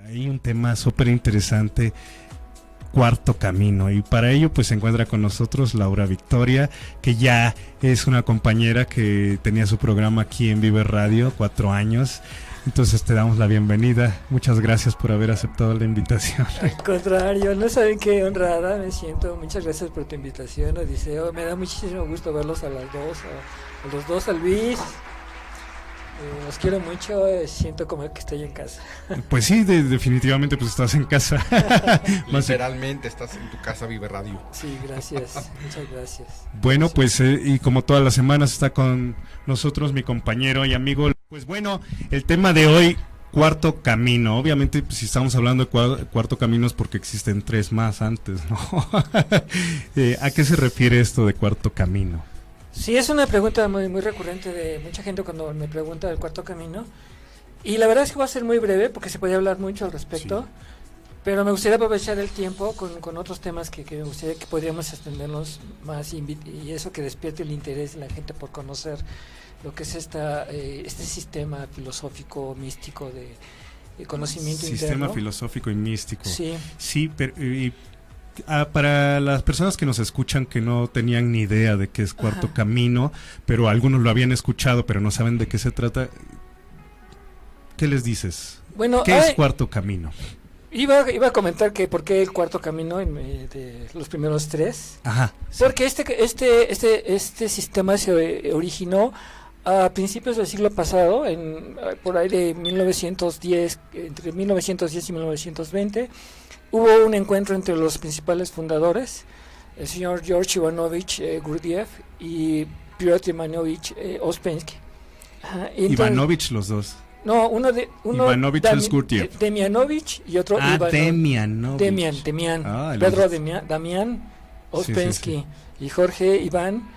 Hay un tema súper interesante, cuarto camino, y para ello pues se encuentra con nosotros Laura Victoria, que ya es una compañera que tenía su programa aquí en Vive Radio 4 años. Entonces te damos la bienvenida. Muchas gracias por haber aceptado la invitación. Al contrario, no saben qué honrada me siento. Muchas gracias por tu invitación, Odiseo. Me da muchísimo gusto verlos a las dos, a los dos, a Luis. Los quiero mucho, siento como que estoy en casa. Pues sí, definitivamente pues estás en casa. Literalmente estás en tu casa, Vive Radio. Sí, gracias, muchas gracias. Bueno, pues y como todas las semanas está con nosotros mi compañero y amigo. Pues bueno, el tema de hoy, cuarto camino. Obviamente pues, si estamos hablando de cuarto camino es porque existen 3 más antes, ¿no? ¿A qué se refiere esto de cuarto camino? Sí, es una pregunta muy, muy recurrente de mucha gente cuando me pregunta del cuarto camino. Y la verdad es que va a ser muy breve porque se podría hablar mucho al respecto. Sí. Pero me gustaría aprovechar el tiempo con otros temas que me gustaría que podríamos extendernos más y eso que despierte el interés de la gente por conocer lo que es este sistema filosófico, místico de conocimiento interno. Sistema filosófico y místico. Sí. Sí, pero... para las personas que nos escuchan que no tenían ni idea de qué es cuarto camino, pero algunos lo habían escuchado pero no saben de qué se trata, ¿qué les dices? Bueno, ¿qué es cuarto camino? Iba a comentar que por qué el cuarto camino de los primeros 3. Ajá. Porque este sistema se originó a principios del siglo pasado, por ahí de 1910, entre 1910 y 1920. Hubo un encuentro entre los principales fundadores, el señor George Ivanovich Gurdjieff y Piotr Ivanovich Ouspensky. Ivanovich los dos. No, uno Ivanovich es Gurdjieff. Demianovich y otro Demianovich. Demian. Pedro Damián Ouspensky, sí. Y Jorge Iván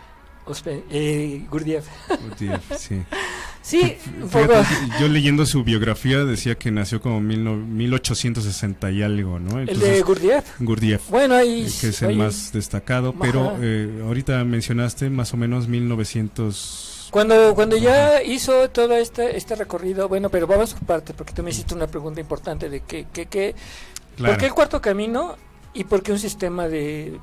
Gurdjieff. Sí. Sí, fíjate, yo leyendo su biografía decía que nació como 1860 y algo, ¿no? Entonces, ¿el de Gurdjieff? Gurdjieff, bueno, ahí, que es el más destacado, pero ahorita mencionaste más o menos 1900... Cuando ya hizo todo este recorrido, bueno, pero vamos por parte, porque tú me hiciste una pregunta importante de claro. ¿Por qué el cuarto camino y por qué un sistema de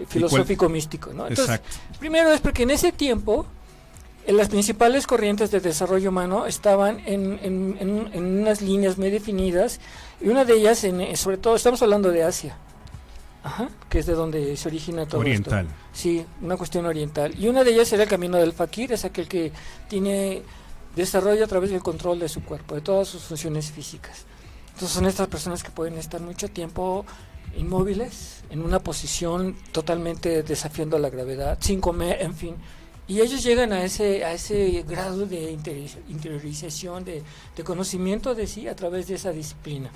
filosófico místico, ¿no? Entonces, exacto. Primero es porque en ese tiempo las principales corrientes de desarrollo humano estaban en unas líneas muy definidas, y una de ellas, sobre todo, estamos hablando de Asia, que es de donde se origina todo oriental. Esto. Sí, una cuestión oriental. Y una de ellas era el camino del fakir, es aquel que tiene desarrollo a través del control de su cuerpo, de todas sus funciones físicas. Entonces son estas personas que pueden estar mucho tiempo inmóviles, en una posición totalmente desafiando la gravedad, sin comer, en fin. Y ellos llegan a ese grado de interiorización, de conocimiento de sí a través de esa disciplina.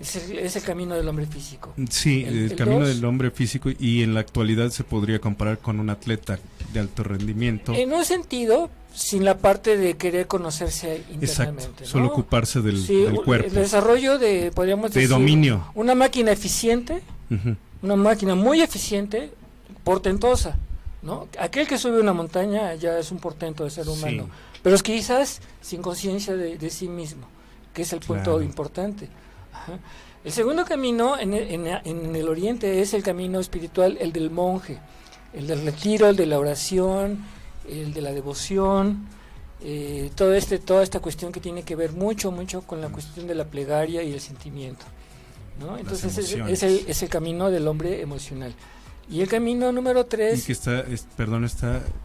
Es el camino del hombre físico. Sí, el camino del hombre físico, y en la actualidad se podría comparar con un atleta de alto rendimiento. En un sentido, sin la parte de querer conocerse internamente. Exacto, ¿no? Solo ocuparse del cuerpo. El desarrollo podríamos decir, dominio. Una máquina eficiente, una máquina muy eficiente, portentosa, ¿no? Aquel que sube una montaña ya es un portento de ser humano, sí. Pero es quizás sin conciencia de sí mismo, que es el punto importante. Ajá. El segundo camino en el oriente es el camino espiritual, el del monje, el del retiro, el de la oración, el de la devoción, toda esta cuestión que tiene que ver mucho con la cuestión de la plegaria y el sentimiento, ¿no? Entonces es el camino del hombre emocional. Y el camino número 3... Y que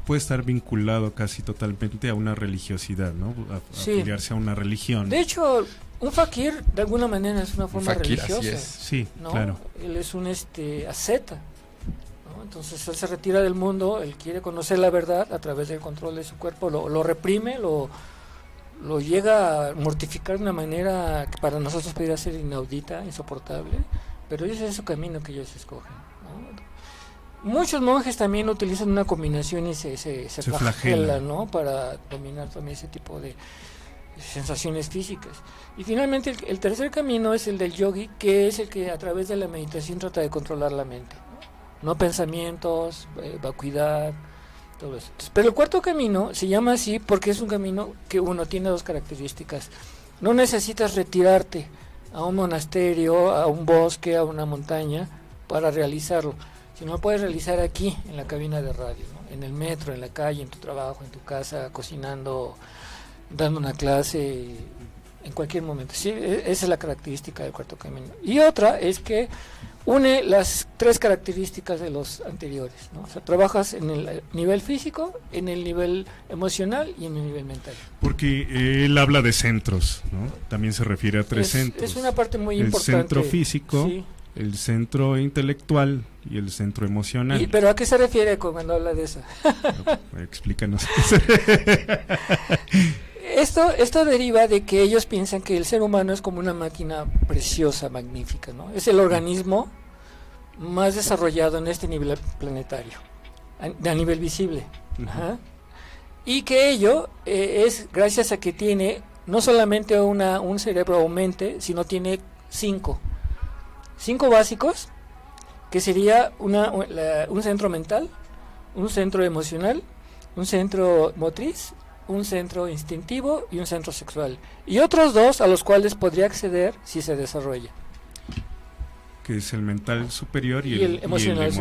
puede estar vinculado casi totalmente a una religiosidad, ¿no? Afiliarse a una religión. De hecho, un fakir de alguna manera es una forma religiosa. Así es. Sí, ¿no? Claro. Él es un asceta, ¿no? Entonces él se retira del mundo, él quiere conocer la verdad a través del control de su cuerpo, lo reprime, lo llega a mortificar de una manera que para nosotros podría ser inaudita, insoportable, pero ese es su camino que ellos escogen, ¿no? Muchos monjes también utilizan una combinación y se flagelan, ¿no? Para dominar también ese tipo de sensaciones físicas. Y finalmente el tercer camino es el del yogi, que es el que a través de la meditación trata de controlar la mente, no pensamientos, vacuidad, todo eso. Entonces, pero el cuarto camino se llama así porque es un camino que tiene 2 características. No necesitas retirarte a un monasterio, a un bosque, a una montaña para realizarlo. Si no lo puedes realizar aquí, en la cabina de radio, ¿no? En el metro, en la calle, en tu trabajo, en tu casa, cocinando, dando una clase, en cualquier momento. Sí, esa es la característica del cuarto camino. Y otra es que une las tres características de los anteriores, ¿no? O sea, trabajas en el nivel físico, en el nivel emocional y en el nivel mental. Porque él habla de centros, ¿no? También se refiere a tres centros. Es una parte muy importante. El centro físico, sí. El centro intelectual y el centro emocional. ¿Pero a qué se refiere cuando habla de eso? Explícanos. Esto deriva de que ellos piensan que el ser humano es como una máquina preciosa, magnífica, ¿no? Es el organismo más desarrollado en este nivel planetario, a nivel visible. Ajá. Y que ello es gracias a que tiene no solamente un cerebro o mente, sino tiene cinco básicos, que sería un centro mental, un centro emocional, un centro motriz, un centro instintivo y un centro sexual. Y otros dos a los cuales podría acceder si se desarrolla. Que es el mental superior y el emocional,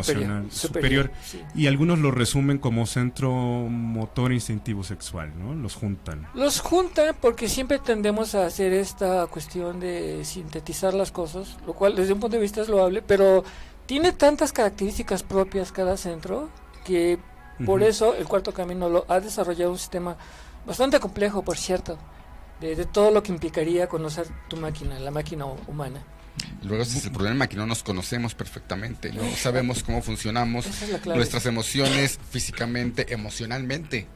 superior. Sí. Y algunos lo resumen como centro motor instintivo sexual, ¿no? Los juntan porque siempre tendemos a hacer esta cuestión de sintetizar las cosas, lo cual desde un punto de vista es loable, pero tiene tantas características propias cada centro que por eso el cuarto camino ha desarrollado un sistema bastante complejo, por cierto, de todo lo que implicaría conocer tu máquina, la máquina humana. Luego ese es el problema, que no nos conocemos perfectamente, no sabemos cómo funcionamos, nuestras emociones físicamente, emocionalmente.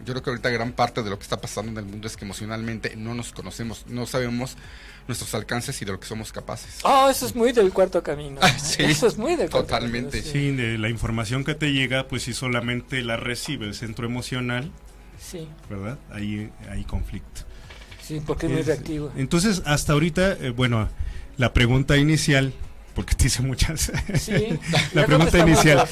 Yo creo que ahorita gran parte de lo que está pasando en el mundo es que emocionalmente no nos conocemos, no sabemos nuestros alcances y de lo que somos capaces. Eso es muy del cuarto camino. Sí, eso es muy del cuarto totalmente. camino, sí, de la información que te llega, pues si solamente la recibe el centro emocional, sí, ¿verdad? Ahí hay conflicto. Sí, porque es muy reactivo. Entonces, hasta ahorita, la pregunta inicial, porque te hice muchas. Sí, la pregunta inicial.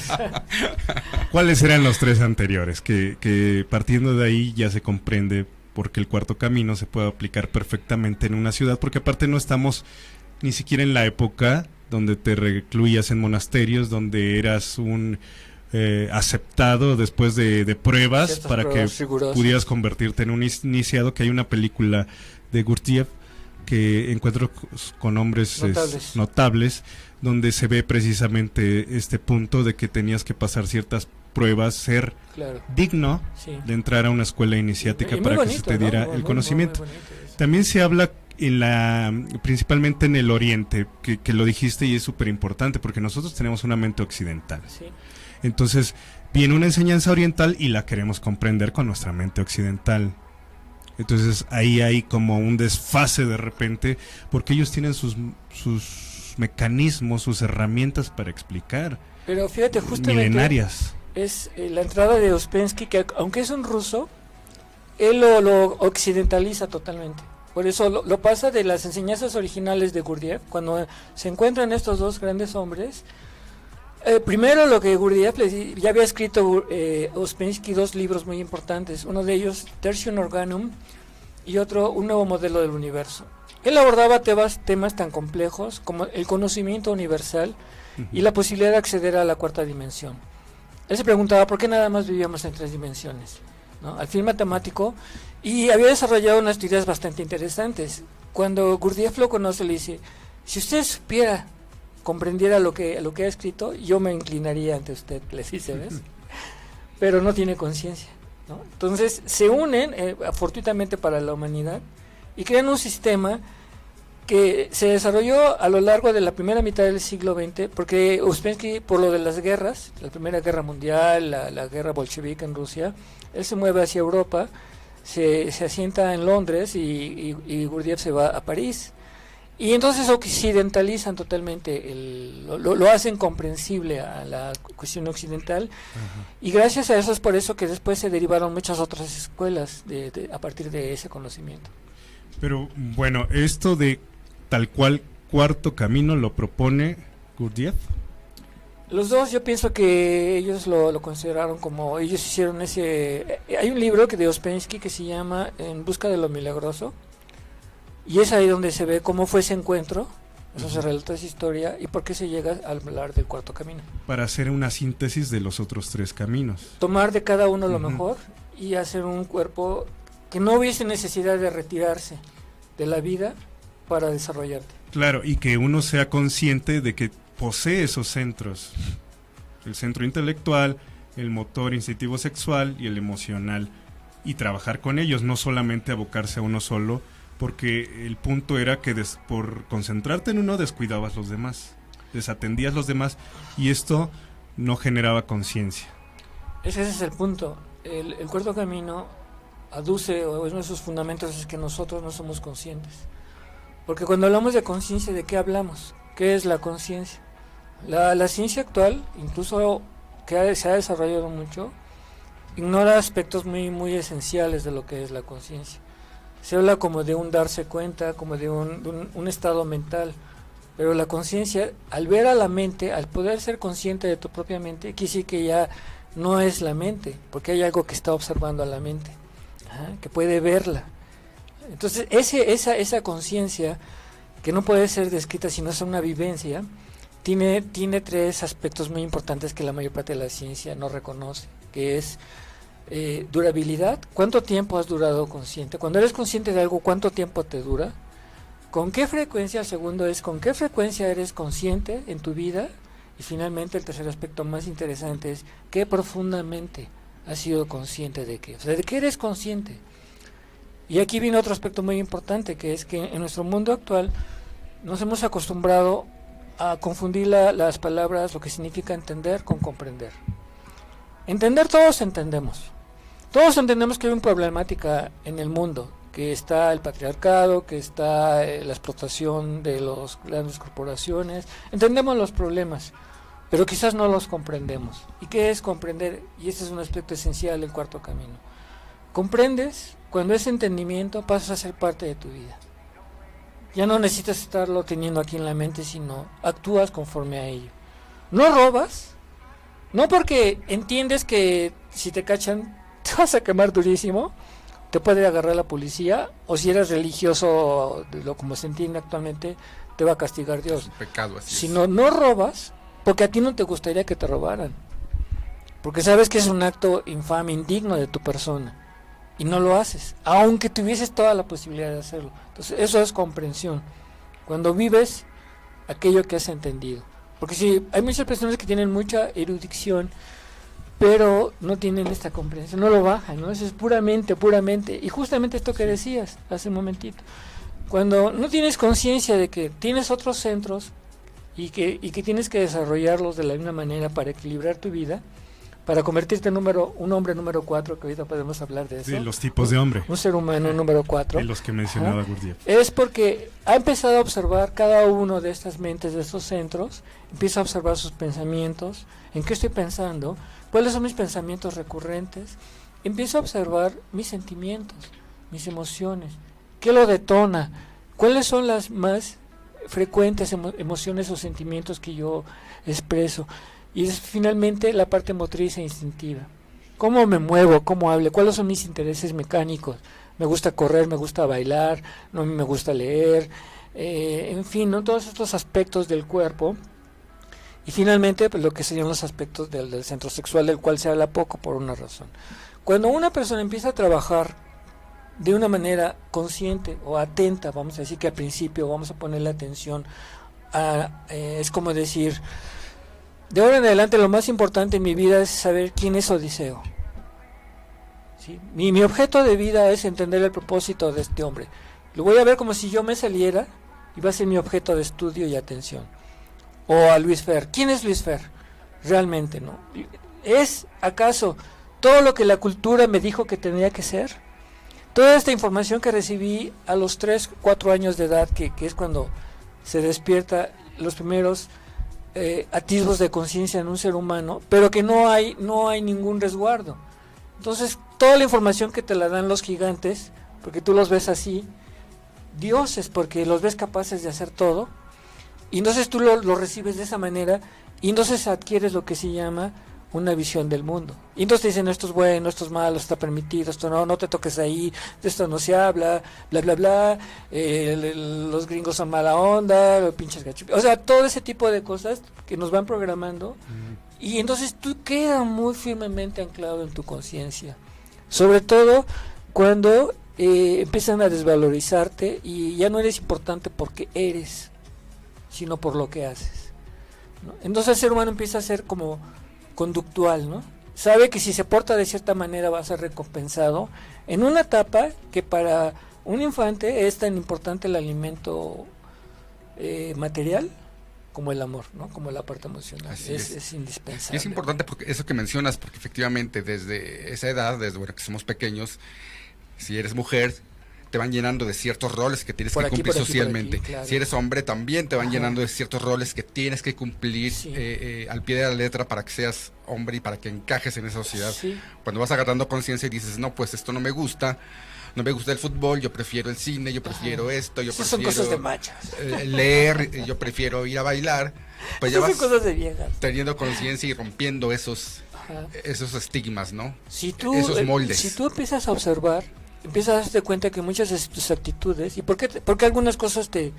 ¿Cuáles eran los tres anteriores? Que partiendo de ahí ya se comprende por qué el cuarto camino se puede aplicar perfectamente en una ciudad, porque aparte no estamos ni siquiera en la época donde te recluías en monasterios, donde eras un aceptado después de pruebas ciertas para pruebas que rigurosas. pudieras convertirte en un iniciado, que hay una película de Gurdjieff que encuentro con hombres notables, donde se ve precisamente este punto de que tenías que pasar ciertas pruebas, ser digno de entrar a una escuela iniciática para bonito, que se te diera el conocimiento. Muy también se habla principalmente en el Oriente, que lo dijiste y es súper importante, porque nosotros tenemos una mente occidental. Sí. Entonces viene una enseñanza oriental y la queremos comprender con nuestra mente occidental. Entonces ahí hay como un desfase de repente, porque ellos tienen sus mecanismos, sus herramientas para explicar. Pero fíjate, justamente milenarias. Es la entrada de Ouspensky, que aunque es un ruso, él lo occidentaliza totalmente. Por eso lo pasa de las enseñanzas originales de Gurdjieff. Cuando se encuentran estos dos grandes hombres, primero lo que Gurdjieff ya había escrito Ouspensky dos libros muy importantes, uno de ellos Tertium Organum y otro Un nuevo modelo del universo. Él abordaba temas tan complejos como el conocimiento universal y la posibilidad de acceder a la cuarta dimensión. Él se preguntaba por qué nada más vivíamos en tres dimensiones, ¿no? Al fin matemático, y había desarrollado unas teorías bastante interesantes. Cuando Gurdjieff lo conoce, le dice: si usted supiera, comprendiera lo que ha escrito, yo me inclinaría ante usted, le dice, ¿ves? Pero no tiene conciencia, ¿no? Entonces se unen fortuitamente para la humanidad y crean un sistema que se desarrolló a lo largo de la primera mitad del siglo XX, porque Ouspensky, por lo de las guerras, la Primera Guerra Mundial, la guerra bolchevique en Rusia, él se mueve hacia Europa, se asienta en Londres y Gurdjieff se va a París. Y entonces occidentalizan totalmente, lo hacen comprensible a la cuestión occidental. Y gracias a eso es por eso que después se derivaron muchas otras escuelas a partir de ese conocimiento. Pero bueno, esto de tal cual cuarto camino lo propone Gurdjieff. Los dos, yo pienso que ellos lo consideraron como, ellos hicieron ese... Hay un libro de Ouspensky que se llama En busca de lo milagroso, Y es ahí donde se ve cómo fue ese encuentro, eso se relata esa historia, y por qué se llega a hablar del cuarto camino. Para hacer una síntesis de los otros 3 caminos. Tomar de cada uno lo mejor y hacer un cuerpo que no hubiese necesidad de retirarse de la vida para desarrollarte. Claro, y que uno sea consciente de que posee esos centros, el centro intelectual, el motor instintivo sexual y el emocional, y trabajar con ellos, no solamente abocarse a uno solo, porque el punto era que por concentrarte en uno descuidabas los demás, desatendías los demás, y esto no generaba conciencia. Ese es el punto. El cuarto camino aduce, o uno de sus fundamentos es que nosotros no somos conscientes. Porque cuando hablamos de conciencia, ¿de qué hablamos? ¿Qué es la conciencia? La ciencia actual, incluso que se ha desarrollado mucho, ignora aspectos muy, muy esenciales de lo que es la conciencia. Se habla como de un darse cuenta, como de un estado mental, pero la conciencia, al ver a la mente, al poder ser consciente de tu propia mente, quiere decir que ya no es la mente, porque hay algo que está observando a la mente, que puede verla. Entonces esa conciencia, que no puede ser descrita sino es una vivencia, tiene 3 aspectos muy importantes que la mayor parte de la ciencia no reconoce, que es durabilidad. ¿Cuánto tiempo has durado consciente? Cuando eres consciente de algo, ¿cuánto tiempo te dura? ¿Con qué frecuencia? El segundo es ¿con qué frecuencia eres consciente en tu vida? Y finalmente el tercer aspecto más interesante es ¿qué profundamente has sido consciente de qué? O sea, ¿de qué eres consciente? Y aquí viene otro aspecto muy importante, que es que en nuestro mundo actual nos hemos acostumbrado a confundir las palabras, lo que significa entender, con comprender. Entender, todos entendemos. Todos entendemos que hay una problemática en el mundo, que está el patriarcado, que está la explotación de las grandes corporaciones. Entendemos los problemas, pero quizás no los comprendemos. ¿Y qué es comprender? Y este es un aspecto esencial del cuarto camino. Comprendes cuando ese entendimiento pasa a ser parte de tu vida. Ya no necesitas estarlo teniendo aquí en la mente, sino actúas conforme a ello. No robas, no porque entiendes que si te cachan te vas a quemar durísimo, te puede agarrar la policía, o si eres religioso, como se entiende actualmente, te va a castigar Dios. Es un pecado, así sino no robas porque a ti no te gustaría que te robaran, porque sabes que es un acto infame, indigno de tu persona, y no lo haces, aunque tuvieses toda la posibilidad de hacerlo. Entonces eso es comprensión, cuando vives aquello que has entendido. Porque si hay muchas personas que tienen mucha erudición, pero no tienen esta comprensión, no lo bajan, ¿no? Eso es puramente, y justamente esto que decías hace un momentito, cuando no tienes conciencia de que tienes otros centros y que tienes que desarrollarlos de la misma manera para equilibrar tu vida, para convertirte en un hombre número 4, que ahorita podemos hablar de eso. De los tipos de hombre. Un ser humano número 4. De los que mencionaba Gurdjieff. Es porque ha empezado a observar cada uno de estas mentes, de estos centros, empieza a observar sus pensamientos, en qué estoy pensando, cuáles son mis pensamientos recurrentes, empiezo a observar mis sentimientos, mis emociones, qué lo detona, cuáles son las más frecuentes emociones o sentimientos que yo expreso. Y es finalmente la parte motriz e instintiva. ¿Cómo me muevo? ¿Cómo hablo? ¿Cuáles son mis intereses mecánicos? Me gusta correr, me gusta bailar, no me gusta leer, en fin, ¿no? Todos estos aspectos del cuerpo. Y finalmente, pues, lo que serían los aspectos del centro sexual, del cual se habla poco por una razón. Cuando una persona empieza a trabajar de una manera consciente o atenta, vamos a decir que al principio vamos a ponerle atención es como decir, de ahora en adelante lo más importante en mi vida es saber quién es Odiseo. ¿Sí? Mi objeto de vida es entender el propósito de este hombre. Lo voy a ver como si yo me saliera y va a ser mi objeto de estudio y atención. O a Luis Fer. ¿Quién es Luis Fer? Realmente, ¿no? ¿Es acaso todo lo que la cultura me dijo que tenía que ser? Toda esta información que recibí a los 3, 4 años de edad, que es cuando se despierta los primeros atisbos de conciencia en un ser humano, pero que no hay ningún resguardo. Entonces, toda la información que te la dan los gigantes, porque tú los ves así, dioses, porque los ves capaces de hacer todo, y entonces tú lo recibes de esa manera, y entonces adquieres lo que se llama una visión del mundo. Y entonces te dicen, esto es bueno, esto es malo, esto está permitido, esto no te toques ahí, de esto no se habla, bla, bla, bla, los gringos son mala onda, los pinches gachos. O sea, todo ese tipo de cosas que nos van programando. Y entonces tú quedas muy firmemente anclado en tu conciencia. Sobre todo cuando empiezan a desvalorizarte y ya no eres importante porque eres, sino por lo que haces, ¿no? Entonces el ser humano empieza a ser como conductual, ¿no? Sabe que si se porta de cierta manera va a ser recompensado en una etapa que para un infante es tan importante el alimento material como el amor, ¿no? Como la parte emocional. Es indispensable. Y es importante porque eso que mencionas, porque efectivamente desde esa edad, desde que somos pequeños, si eres mujer, te van llenando de ciertos roles que tienes que cumplir socialmente. Claro. Si eres hombre, también te van llenando de ciertos roles que tienes que cumplir al pie de la letra para que seas hombre y para que encajes en esa sociedad. Sí. Cuando vas agarrando conciencia y dices, no, pues esto no me gusta el fútbol, yo prefiero el cine, yo prefiero esto, yo prefiero son cosas de machos. Leer, yo prefiero ir a bailar. Pues ya vas cosas de viejas. Teniendo conciencia y rompiendo esos estigmas, ¿no? Esos moldes. Si tú empiezas a observar, empiezas a darte cuenta que muchas de tus actitudes, ¿y por qué algunas cosas te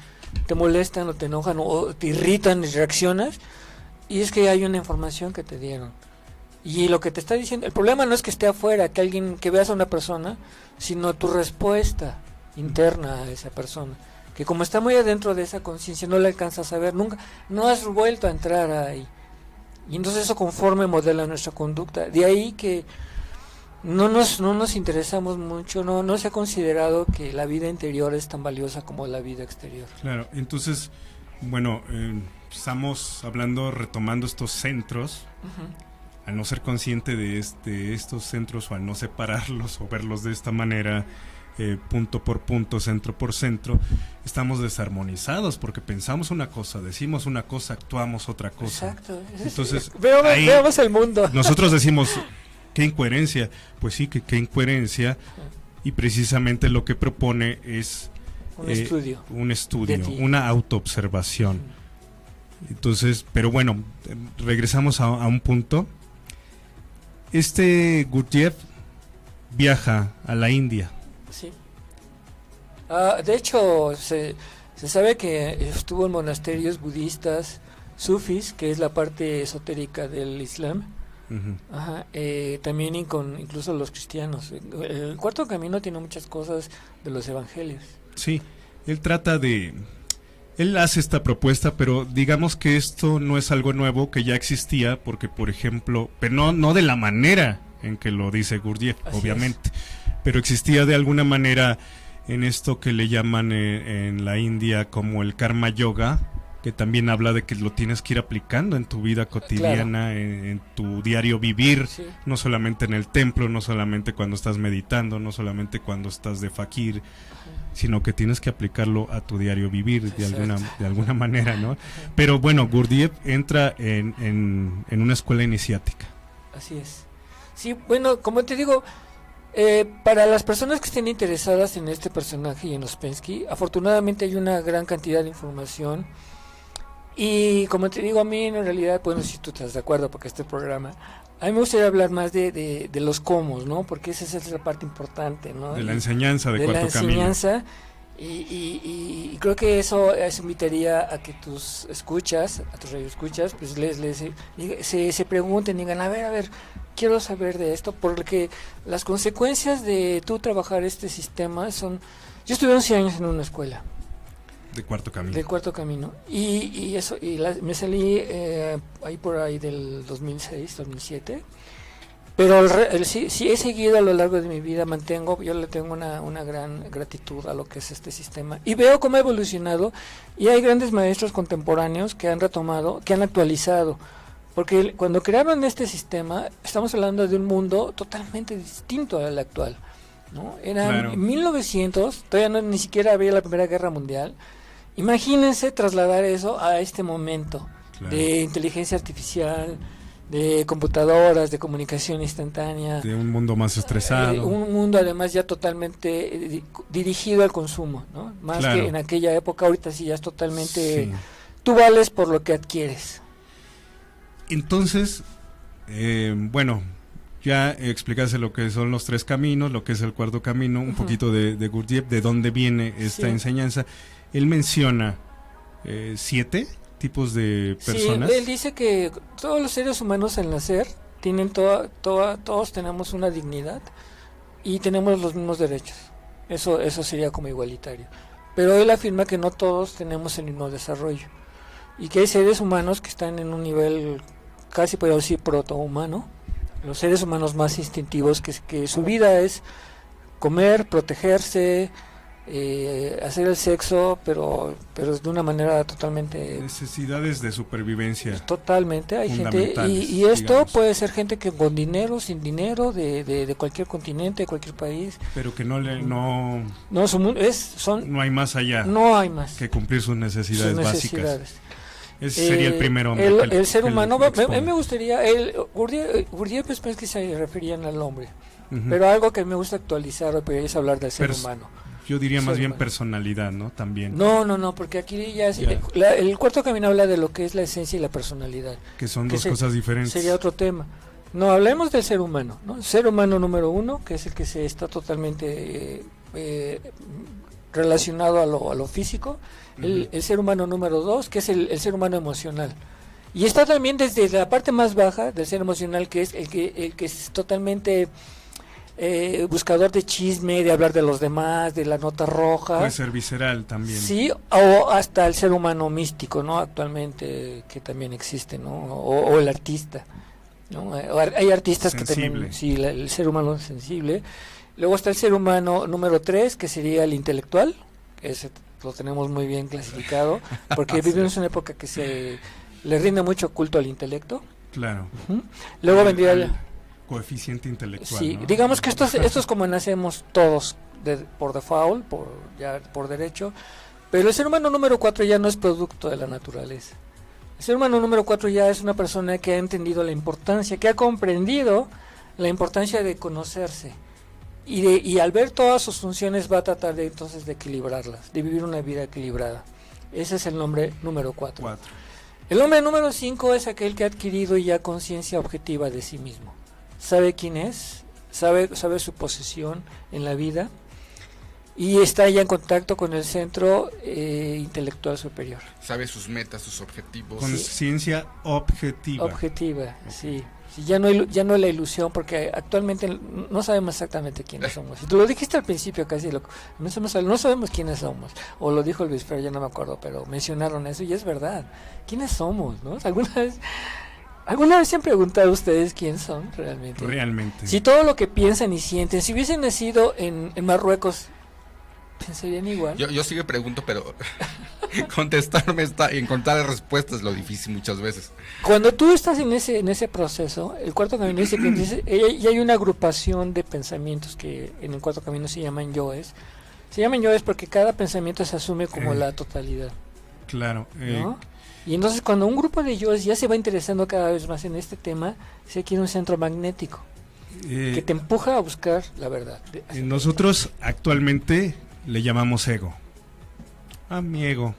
molestan o te enojan o te irritan y reaccionas? Y es que hay una información que te dieron. Y lo que te está diciendo, el problema no es que esté afuera, que veas a una persona, sino tu respuesta interna a esa persona. Que como está muy adentro de esa conciencia, no la alcanzas a ver, nunca, no has vuelto a entrar ahí. Y entonces eso conforme modela nuestra conducta. De ahí que no nos interesamos mucho, no se ha considerado que la vida interior es tan valiosa como la vida exterior. Claro, entonces, bueno, estamos retomando estos centros. Al no ser consciente de estos centros o al no separarlos o verlos de esta manera, punto por punto, centro por centro, estamos desarmonizados porque pensamos una cosa, decimos una cosa, actuamos otra cosa. Exacto. Entonces, veamos el mundo. Nosotros decimos, ¿qué incoherencia? Pues sí, qué incoherencia, y precisamente lo que propone es un estudio, una autoobservación. Entonces, pero bueno, regresamos a un punto. Gurdjieff viaja a la India. Sí. De hecho, se sabe que estuvo en monasterios budistas, sufis, que es la parte esotérica del Islam. También incluso los cristianos. El Cuarto Camino tiene muchas cosas de los evangelios. Sí, él hace esta propuesta, pero digamos que esto no es algo nuevo, que ya existía, porque por ejemplo, pero no de la manera en que lo dice Gurdjieff, obviamente, pero existía de alguna manera en esto que le llaman en la India como el karma yoga, que también habla de que lo tienes que ir aplicando en tu vida cotidiana, claro. en tu diario vivir, no solamente en el templo, no solamente cuando estás meditando, no solamente cuando estás de fakir, sino que tienes que aplicarlo a tu diario vivir de alguna manera, ¿no? Pero bueno, Gurdjieff entra en una escuela iniciática. Así es. Sí, bueno, como te digo, para las personas que estén interesadas en este personaje y en Ouspensky, afortunadamente hay una gran cantidad de información. Y como te digo, a mí en realidad, bueno, si tú estás de acuerdo, porque este programa, a mí me gustaría hablar más de los cómo, ¿no? Porque esa es la parte importante, ¿no? De la enseñanza de Cuarto Camino. De la enseñanza, y creo que eso invitaría a que tus escuchas, a tus radioescuchas, pues se pregunten, digan, a ver, quiero saber de esto, porque las consecuencias de tú trabajar este sistema son... Yo estuve 11 años en una escuela. De Cuarto Camino. De Cuarto Camino. Y me salí ahí del 2006, 2007. Pero sí he seguido a lo largo de mi vida, yo le tengo una gran gratitud a lo que es este sistema. Y veo cómo ha evolucionado, y hay grandes maestros contemporáneos que han retomado, que han actualizado. Porque cuando crearon este sistema, estamos hablando de un mundo totalmente distinto al actual, ¿no? En 1900, todavía ni siquiera había la Primera Guerra Mundial. Imagínense trasladar eso a este momento de inteligencia artificial, de computadoras, de comunicación instantánea. De un mundo más estresado. Un mundo además ya totalmente dirigido al consumo, ¿no? Más que en aquella época, ahorita sí ya es totalmente... Tú vales por lo que adquieres. Entonces, Bueno, ya explicaste lo que son los 3 caminos, lo que es el cuarto camino, un poquito de Gurdjieff, de dónde viene esta enseñanza. Él menciona 7 tipos de personas. Sí, él dice que todos los seres humanos al nacer tienen todos tenemos una dignidad y tenemos los mismos derechos. Eso sería como igualitario. Pero él afirma que no todos tenemos el mismo desarrollo y que hay seres humanos que están en un nivel casi podría decir protohumano, los seres humanos más instintivos, que su vida es comer, protegerse, hacer el sexo, pero de una manera totalmente... Necesidades de supervivencia. Totalmente, hay gente, y esto digamos, puede ser gente que con dinero, sin dinero, de cualquier continente, de cualquier país. Pero que no hay más allá. No hay más. Que cumplir sus necesidades básicas. Ese sería el primer hombre. El ser humano, a mí me gustaría, Gurdjieff es que se referían al hombre, pero algo que me gusta actualizar es hablar del ser humano. Yo diría más bien personalidad, ¿no? También. No, porque aquí ya el cuarto camino habla de lo que es la esencia y la personalidad. Que son dos cosas diferentes. Sería otro tema. No, hablemos del ser humano, ¿no? El ser humano número 1, que es el que se está totalmente relacionado a lo físico. El ser humano número 2, que es el ser humano emocional. Y está también desde la parte más baja del ser emocional, que es el que es totalmente buscador de chisme, de hablar de los demás, de la nota roja. Puede ser visceral también. Sí, o hasta el ser humano místico, ¿no? Actualmente, que también existe, ¿no? O el artista, ¿no? Hay artistas sensible. Que también, sí, el ser humano sensible. Luego está el ser humano número 3, que sería el intelectual, que ese lo tenemos muy bien clasificado, porque vivimos en una época que se le rinde mucho culto al intelecto. Claro. Luego vendría el coeficiente intelectual. Sí, ¿no? digamos que esto es como nacemos todos por default, por derecho, pero el ser humano número 4 ya no es producto de la naturaleza. El ser humano número 4 ya es una persona que ha entendido la importancia, que ha comprendido la importancia de conocerse. Y al ver todas sus funciones va a tratar entonces de equilibrarlas, de vivir una vida equilibrada. Ese es el nombre número 4. El hombre número 5 es aquel que ha adquirido ya conciencia objetiva de sí mismo. Sabe quién es, sabe su posición en la vida y está ya en contacto con el centro intelectual superior. Sabe sus metas, sus objetivos. Conciencia objetiva. Objetiva, sí. Ya no la ilusión, porque actualmente no sabemos exactamente quiénes somos. Y tú lo dijiste al principio casi, no sabemos quiénes somos. O lo dijo Luis Fer, ya no me acuerdo, pero mencionaron eso y es verdad. ¿Quiénes somos? ¿No? ¿Alguna vez se han preguntado ustedes quién son realmente? Realmente. Si todo lo que piensan y sienten, si hubiesen nacido en Marruecos, pensarían igual. Yo sí me pregunto, pero encontrar respuestas es lo difícil muchas veces. Cuando tú estás en ese proceso, el cuarto camino dice que y hay una agrupación de pensamientos que en el cuarto camino se llaman yoes. Se llaman yoes porque cada pensamiento se asume como la totalidad. Claro. ¿No? Y entonces cuando un grupo de yoes ya se va interesando cada vez más en este tema, se adquiere un centro magnético que te empuja a buscar la verdad. Nosotros actualmente le llamamos ego. Mi ego.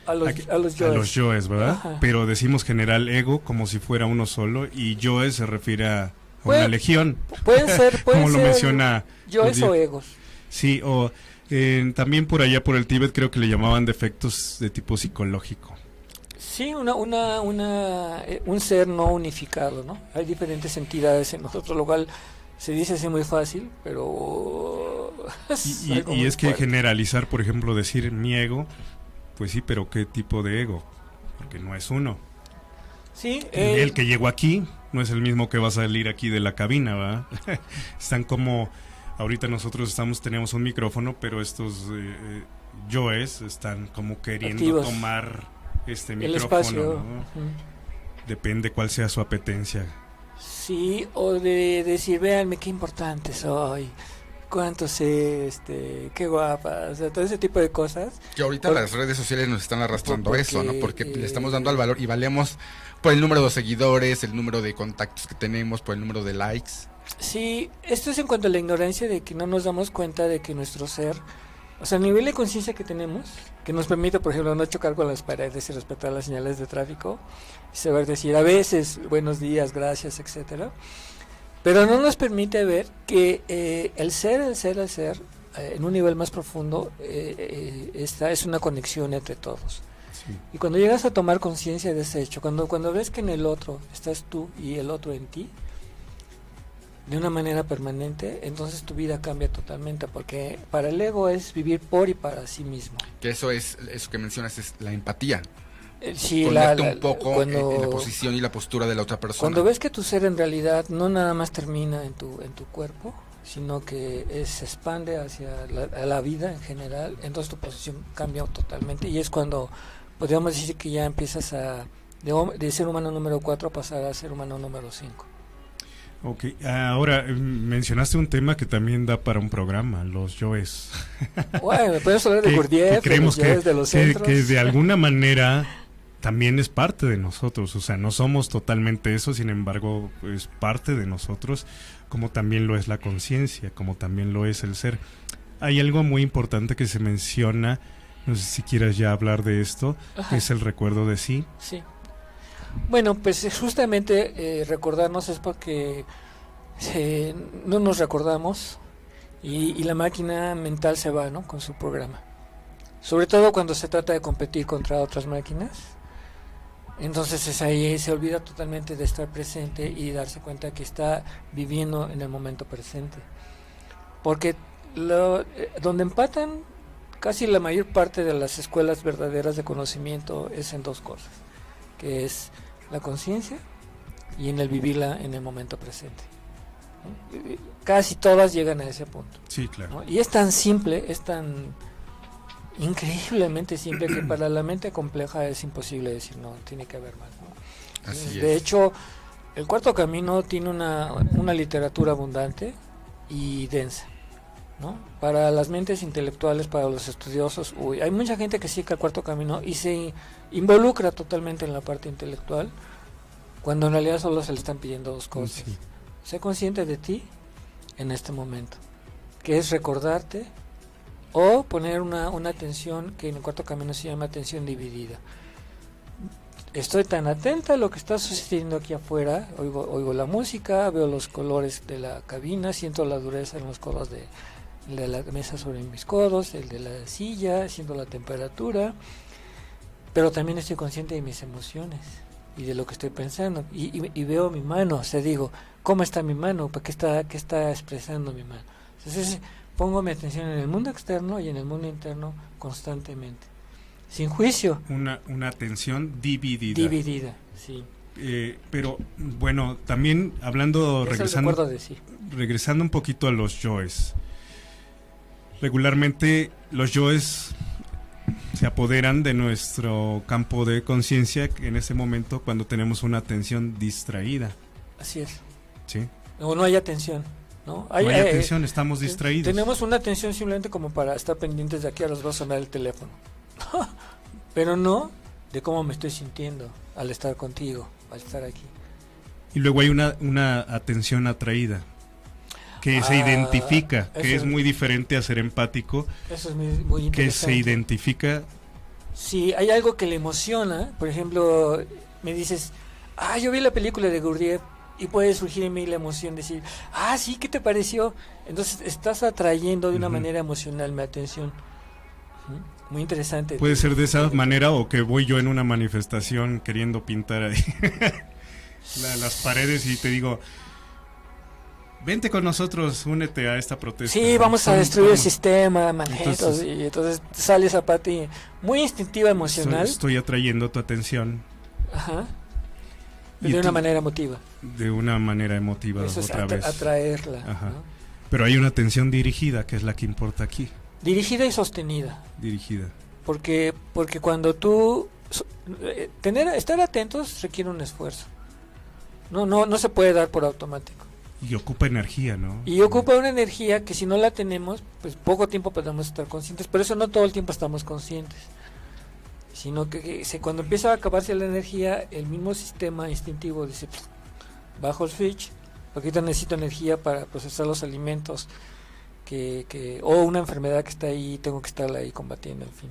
A los yoes, ¿verdad? Ajá. Pero decimos general ego como si fuera uno solo y yoes se refiere a una legión. Pueden ser como lo menciona yoes o egos. Sí, o también por allá por el Tíbet creo que le llamaban defectos de tipo psicológico. Sí, un ser no unificado, ¿no? Hay diferentes entidades en nosotros, lo cual se dice así muy fácil, pero y es que fuerte. Generalizar, por ejemplo, decir mi ego, pues sí, pero ¿qué tipo de ego? Porque no es uno. Sí, el que llegó aquí no es el mismo que va a salir aquí de la cabina, ¿verdad? Están como ahorita nosotros tenemos un micrófono, pero estos yoes están como queriendo activos. Tomar este micrófono, espacio, ¿no? Depende cuál sea su apetencia. Sí, o de decir, véanme qué importante soy, cuánto sé, qué guapa, o sea, todo ese tipo de cosas. Que ahorita las redes sociales nos están arrastrando eso, ¿no? Porque le estamos dando al valor y valemos por el número de seguidores, el número de contactos que tenemos, por el número de likes. Sí, esto es en cuanto a la ignorancia de que no nos damos cuenta de que nuestro ser O sea, el nivel de conciencia que tenemos, que nos permite, por ejemplo, no chocar con las paredes y respetar las señales de tráfico, saber decir a veces buenos días, gracias, etcétera, pero no nos permite ver que el ser, en un nivel más profundo, esta es una conexión entre todos. Sí. Y cuando llegas a tomar conciencia de ese hecho, cuando ves que en el otro estás tú y el otro en ti, de una manera permanente, entonces tu vida cambia totalmente, porque para el ego es vivir por y para sí mismo. Que eso que mencionas es la empatía. Sí, ponerte un poco en la posición y la postura de la otra persona. Cuando ves que tu ser en realidad no nada más termina en tu cuerpo, sino que se expande hacia la vida en general, entonces tu posición cambia totalmente, y es cuando podríamos decir que ya empiezas de ser humano número 4 a pasar a ser humano número 5. Ok, ahora mencionaste un tema que también da para un programa, los yoes. Bueno, podemos hablar de Gurdjieff, de los yoes, de los centros. Que de alguna manera también es parte de nosotros, o sea, no somos totalmente eso, sin embargo, es parte de nosotros, como también lo es la conciencia, como también lo es el ser. Hay algo muy importante que se menciona, no sé si quieras ya hablar de esto, que es el recuerdo de sí. Sí. Bueno, pues justamente recordarnos es porque no nos recordamos y la máquina mental se va, ¿no?, con su programa. Sobre todo cuando se trata de competir contra otras máquinas. Entonces es ahí, se olvida totalmente de estar presente y darse cuenta que está viviendo en el momento presente. Porque donde empatan casi la mayor parte de las escuelas verdaderas de conocimiento es en dos cosas, que es la conciencia y en el vivirla en el momento presente. Casi todas llegan a ese punto. Sí, claro. ¿No? Y es tan simple, es tan increíblemente simple que para la mente compleja es imposible decir no, tiene que haber más, ¿no? De hecho, el Cuarto Camino tiene una literatura abundante y densa, ¿no? Para las mentes intelectuales, para los estudiosos, hay mucha gente que sigue el Cuarto Camino y se involucra totalmente en la parte intelectual, cuando en realidad solo se le están pidiendo dos cosas. Sí. Sé consciente de ti en este momento, que es recordarte, o poner una atención que en el Cuarto Camino se llama atención dividida. Estoy tan atenta a lo que está sucediendo aquí afuera, oigo la música, veo los colores de la cabina, siento la dureza en los codos de la mesa sobre mis codos, el de la silla, siento la temperatura, pero también estoy consciente de mis emociones y de lo que estoy pensando, y veo mi mano, o sea, digo, ¿cómo está mi mano? ¿Qué está expresando mi mano? Entonces pongo mi atención en el mundo externo y en el mundo interno constantemente, sin juicio. Una atención dividida. Dividida, sí. Pero bueno, también hablando, regresando un poquito a los yoes. Regularmente los yoes se apoderan de nuestro campo de conciencia en ese momento cuando tenemos una atención distraída. Así es. Sí. O no hay atención, ¿no? No hay atención, estamos distraídos. Tenemos una atención simplemente como para estar pendientes de aquí a las 2 sonar el teléfono. Pero no de cómo me estoy sintiendo al estar contigo, al estar aquí. Y luego hay una atención atraída, que se identifica, que es muy diferente a ser empático. Eso es muy interesante. Que se identifica. Sí, hay algo que le emociona. Por ejemplo, me dices, yo vi la película de Gurdjieff, y puede surgir en mí la emoción, decir, sí, ¿qué te pareció? Entonces estás atrayendo de una manera emocional mi atención. Muy interesante. Puede ser de esa manera, o que voy yo en una manifestación queriendo pintar ahí las paredes y te digo, vente con nosotros, únete a esta protesta. Sí, vamos a destruir el sistema, manjetos, y entonces sale esa parte muy instintiva, emocional. Estoy atrayendo tu atención. Ajá. De una manera emotiva. De una manera emotiva. Eso otra es vez. Atraerla. Ajá. ¿No? Pero hay una atención dirigida, que es la que importa aquí. Dirigida y sostenida. Dirigida. Porque cuando tú... estar atentos requiere un esfuerzo. No se puede dar por automático. Y ocupa energía, ¿no? Y ocupa una energía que si no la tenemos, pues poco tiempo podemos estar conscientes. Por eso no todo el tiempo estamos conscientes. Sino que cuando empieza a acabarse la energía, el mismo sistema instintivo dice, bajo el switch, porque ahorita necesito energía para procesar los alimentos o una enfermedad que está ahí, tengo que estarla ahí combatiendo, en fin.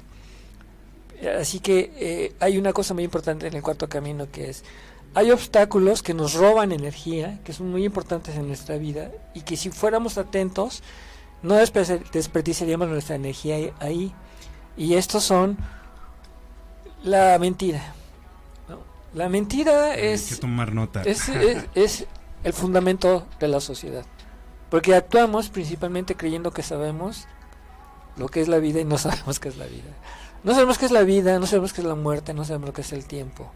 Así que hay una cosa muy importante en el cuarto camino, que es, hay obstáculos que nos roban energía, que son muy importantes en nuestra vida, y que si fuéramos atentos, no desperdiciaríamos nuestra energía ahí. Y estos son la mentira, ¿no? La mentira Hay que tomar nota. es el fundamento de la sociedad, porque actuamos principalmente creyendo que sabemos lo que es la vida y no sabemos qué es la vida. No sabemos qué es la vida, no sabemos qué es la muerte, no sabemos lo que es el tiempo,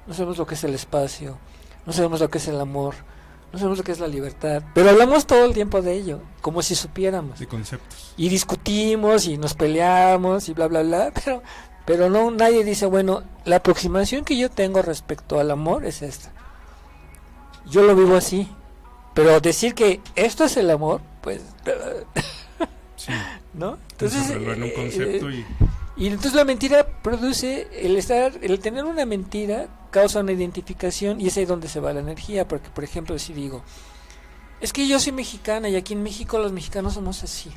no sabemos lo que es el espacio, no sabemos lo que es el amor, no sabemos lo que es la libertad, pero hablamos todo el tiempo de ello, como si supiéramos. De conceptos. Y discutimos y nos peleamos y bla bla bla, pero no, nadie dice, bueno, la aproximación que yo tengo respecto al amor es esta. Yo lo vivo así, pero decir que esto es el amor, pues sí. ¿No? Entonces en un concepto y entonces la mentira produce el tener una mentira causa una identificación, y es ahí donde se va la energía, porque por ejemplo si digo, es que yo soy mexicana y aquí en México los mexicanos somos así.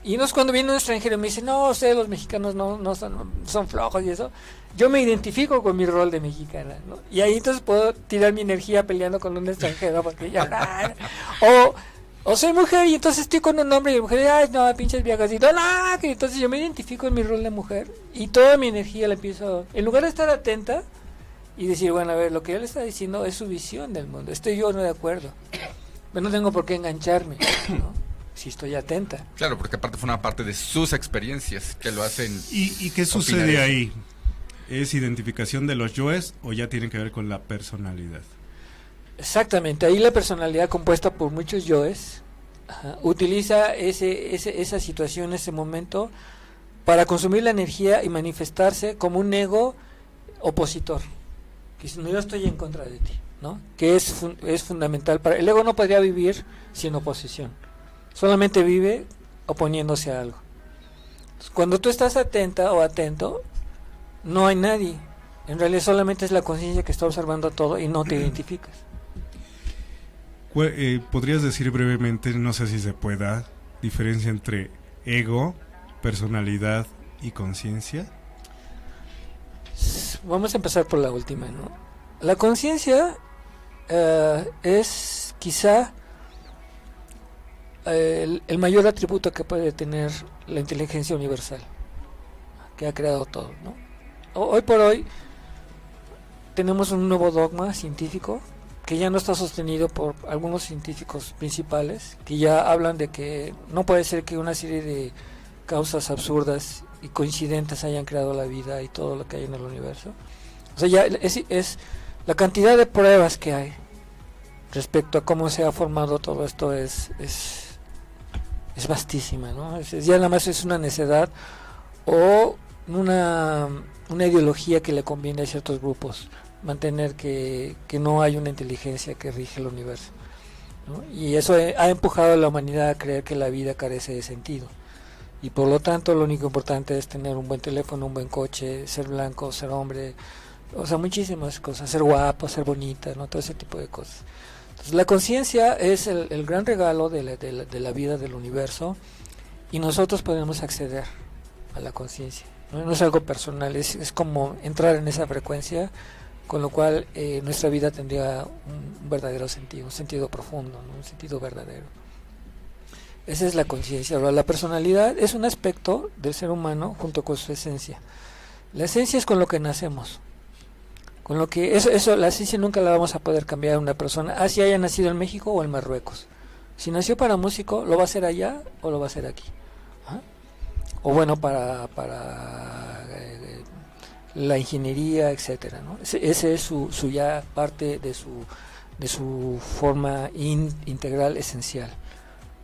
Y no es cuando viene un extranjero y me dice, no, ustedes los mexicanos no son flojos y eso. Yo me identifico con mi rol de mexicana, ¿no? Y ahí entonces puedo tirar mi energía peleando con un extranjero, porque ya... o soy mujer y entonces estoy con un hombre y la mujer, ay, no, pinches viejas, y no, que entonces yo me identifico en mi rol de mujer y toda mi energía la empiezo, en lugar de estar atenta y decir, bueno, a ver, lo que él está diciendo es su visión del mundo, estoy yo no de acuerdo, pero no tengo por qué engancharme, ¿no? Si estoy atenta. Claro, porque aparte fue una parte de sus experiencias que lo hacen. ¿Y qué sucede ahí? ¿Es identificación de los yoes o ya tiene que ver con la personalidad? Exactamente, ahí la personalidad compuesta por muchos yoes utiliza esa situación, ese momento, para consumir la energía y manifestarse como un ego opositor, que dice, no, yo estoy en contra de ti, ¿no? Que es fundamental para el ego. No podría vivir sin oposición, solamente vive oponiéndose a algo. Entonces, cuando tú estás atenta o atento, no hay nadie, en realidad solamente es la conciencia que está observando todo y no te identificas. ¿Podrías decir brevemente, no sé si se pueda, diferencia entre ego, personalidad y conciencia? Vamos a empezar por la última, ¿no? La conciencia es quizá el mayor atributo que puede tener la inteligencia universal, que ha creado todo, ¿no? Hoy por hoy tenemos un nuevo dogma científico que ya no está sostenido por algunos científicos principales, que ya hablan de que no puede ser que una serie de causas absurdas y coincidentes hayan creado la vida y todo lo que hay en el universo. O sea, ya es la cantidad de pruebas que hay respecto a cómo se ha formado todo esto es vastísima, ¿no? Ya nada más es una necedad o una ideología que le conviene a ciertos grupos mantener que no hay una inteligencia que rige el universo, ¿no? Y eso ha empujado a la humanidad a creer que la vida carece de sentido, y por lo tanto lo único importante es tener un buen teléfono, un buen coche, ser blanco, ser hombre, o sea, muchísimas cosas, ser guapo, ser bonita, ¿no? Todo ese tipo de cosas. Entonces la conciencia es el gran regalo de la vida del universo, y nosotros podemos acceder a la conciencia, ¿no? No es algo personal, es como entrar en esa frecuencia, con lo cual nuestra vida tendría un verdadero sentido, un sentido profundo, ¿no? Un sentido verdadero. Esa es la conciencia. Ahora, la personalidad es un aspecto del ser humano junto con su esencia. La esencia es con lo que nacemos, con lo que eso la esencia nunca la vamos a poder cambiar a una persona, así haya nacido en México o en Marruecos. Si nació para músico, lo va a hacer allá o lo va a hacer aquí, ¿ah? O bueno, para la ingeniería, etcétera, ¿no? Ese es su ya parte de su forma integral esencial.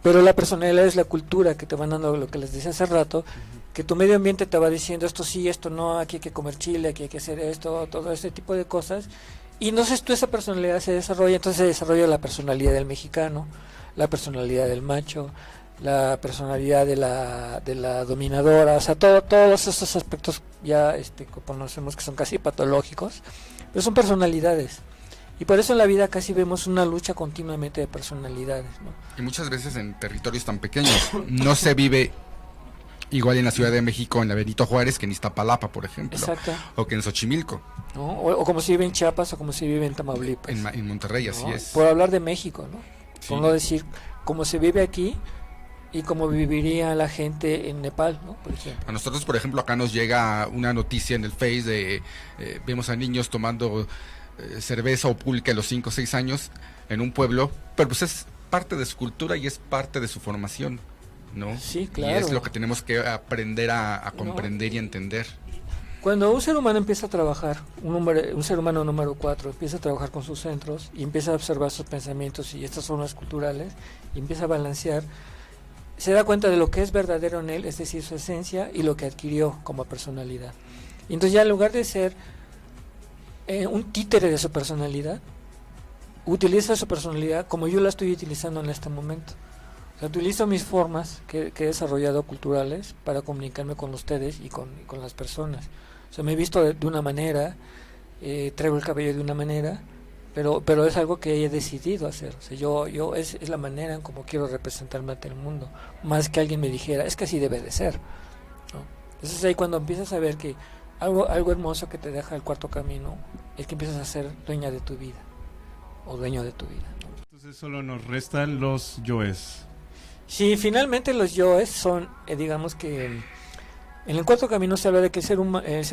Pero la personalidad es la cultura que te van dando, lo que les decía hace rato, que tu medio ambiente te va diciendo esto sí, esto no, aquí hay que comer chile, aquí hay que hacer esto, todo este tipo de cosas, y entonces esa personalidad se desarrolla. Entonces se desarrolla la personalidad del mexicano, la personalidad del macho, la personalidad de la dominadora, o sea, todos esos aspectos ya que conocemos que son casi patológicos, pero son personalidades. Y por eso en la vida casi vemos una lucha continuamente de personalidades, ¿no? Y muchas veces en territorios tan pequeños no se vive igual en la Ciudad de México, en la Benito Juárez, que en Iztapalapa, por ejemplo. Exacto. O que en Xochimilco. ¿No? O como se vive en Chiapas o como se vive en Tamaulipas. En Monterrey, ¿no? así es. Por hablar de México, ¿no? Sí. Por no decir cómo se vive aquí y cómo viviría la gente en Nepal, ¿no? Por ejemplo. A nosotros, por ejemplo, acá nos llega una noticia en el Face de vemos a niños tomando cerveza o pulque a los 5 o 6 años en un pueblo, pero pues es parte de su cultura y es parte de su formación, ¿no? Sí, claro. Y es lo que tenemos que aprender a comprender y entender. Cuando un ser humano empieza a trabajar, un ser humano número 4, empieza a trabajar con sus centros y empieza a observar sus pensamientos y estas formas culturales, y empieza a balancear, se da cuenta de lo que es verdadero en él, es decir, su esencia y lo que adquirió como personalidad. Y entonces ya en lugar de ser un títere de su personalidad, utiliza su personalidad como yo la estoy utilizando en este momento. O sea, utilizo mis formas que he desarrollado culturales para comunicarme con ustedes y con las personas. O sea, me he visto de una manera, traigo el cabello de una manera, pero es algo que he decidido hacer. O sea, yo es la manera en como quiero representarme ante el mundo, más que alguien me dijera, es que así debe de ser, ¿no? Entonces ahí cuando empiezas a ver que algo hermoso que te deja el cuarto camino es que empiezas a ser dueña de tu vida o dueño de tu vida, ¿no? Entonces solo nos restan los yoes. Sí, finalmente los yoes son, digamos que en el cuarto camino se habla de que el ser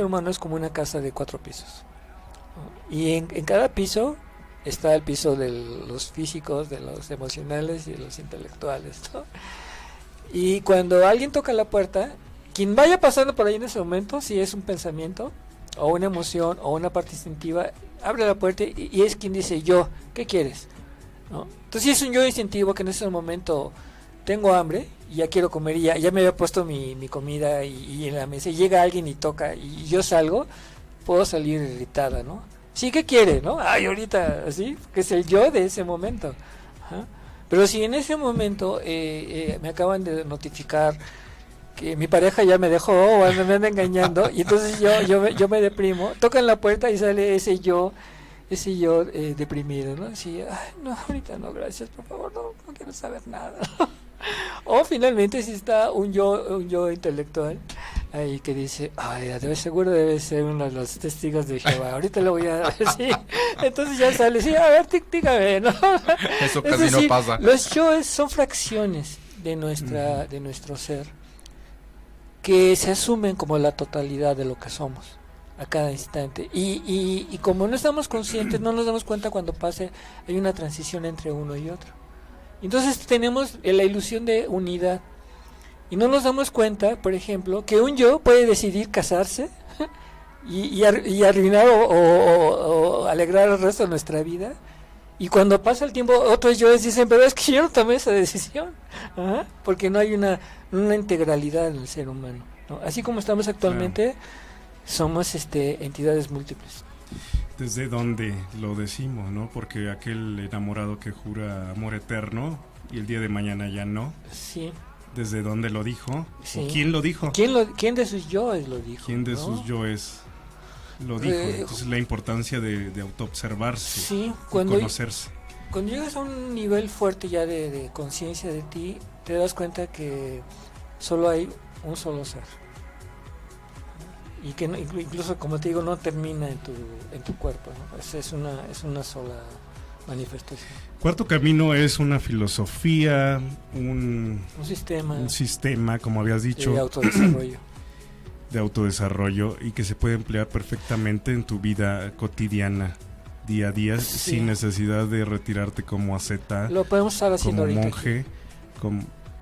humano es como una casa de 4 pisos, ¿no? Y en cada piso está el piso de los físicos, de los emocionales y de los intelectuales, ¿no? Y cuando alguien toca la puerta, quien vaya pasando por ahí en ese momento, si es un pensamiento o una emoción o una parte instintiva, abre la puerta y es quien dice yo, ¿qué quieres? ¿No? Entonces si es un yo instintivo que en ese momento tengo hambre y ya quiero comer y ya me había puesto mi comida y en la mesa y llega alguien y toca y yo salgo, puedo salir irritada, ¿no? Sí, ¿qué quiere? ¿No? Ay, ahorita, así, que es el yo de ese momento. Ajá. Pero si en ese momento me acaban de notificar que mi pareja ya me dejó o me anda engañando y entonces yo me deprimo, tocan la puerta y sale ese yo deprimido, ¿no? Así, ay, no, ahorita no, gracias, por favor, no quiero saber nada. O finalmente si está un yo intelectual ahí que dice, ay, seguro debe ser uno de los testigos de Jehová, ahorita lo voy a decir. Entonces ya sale, sí, a ver, dígame, ¿no? Eso casi no pasa. Los yoes son fracciones de nuestro ser que se asumen como la totalidad de lo que somos a cada instante y como no estamos conscientes, no nos damos cuenta cuando hay una transición entre uno y otro. Entonces tenemos la ilusión de unidad y no nos damos cuenta, por ejemplo, que un yo puede decidir casarse y arruinar o alegrar el resto de nuestra vida, y cuando pasa el tiempo otros yoes dicen, pero es que yo no tomé esa decisión. Ajá, porque no hay una integralidad en el ser humano, ¿no? Así como estamos actualmente, somos entidades múltiples. ¿Desde dónde lo decimos, no? Porque aquel enamorado que jura amor eterno y el día de mañana ya no. Sí. ¿Desde dónde lo dijo? Sí. ¿O quién lo dijo? ¿Quién de sus yoes lo dijo? ¿Quién de ¿no? sus yoes lo dijo? Entonces la importancia de autoobservarse, sí, y conocerse. Cuando llegas a un nivel fuerte ya de conciencia de ti, te das cuenta que solo hay un solo ser. Y que incluso, como te digo, no termina en tu cuerpo, ¿no? Es una sola manifestación. Cuarto camino es una filosofía, un sistema, como habías dicho, de autodesarrollo y que se puede emplear perfectamente en tu vida cotidiana, día a día, sí, sin necesidad de retirarte como asceta, lo podemos estar haciendo como ahorita monje,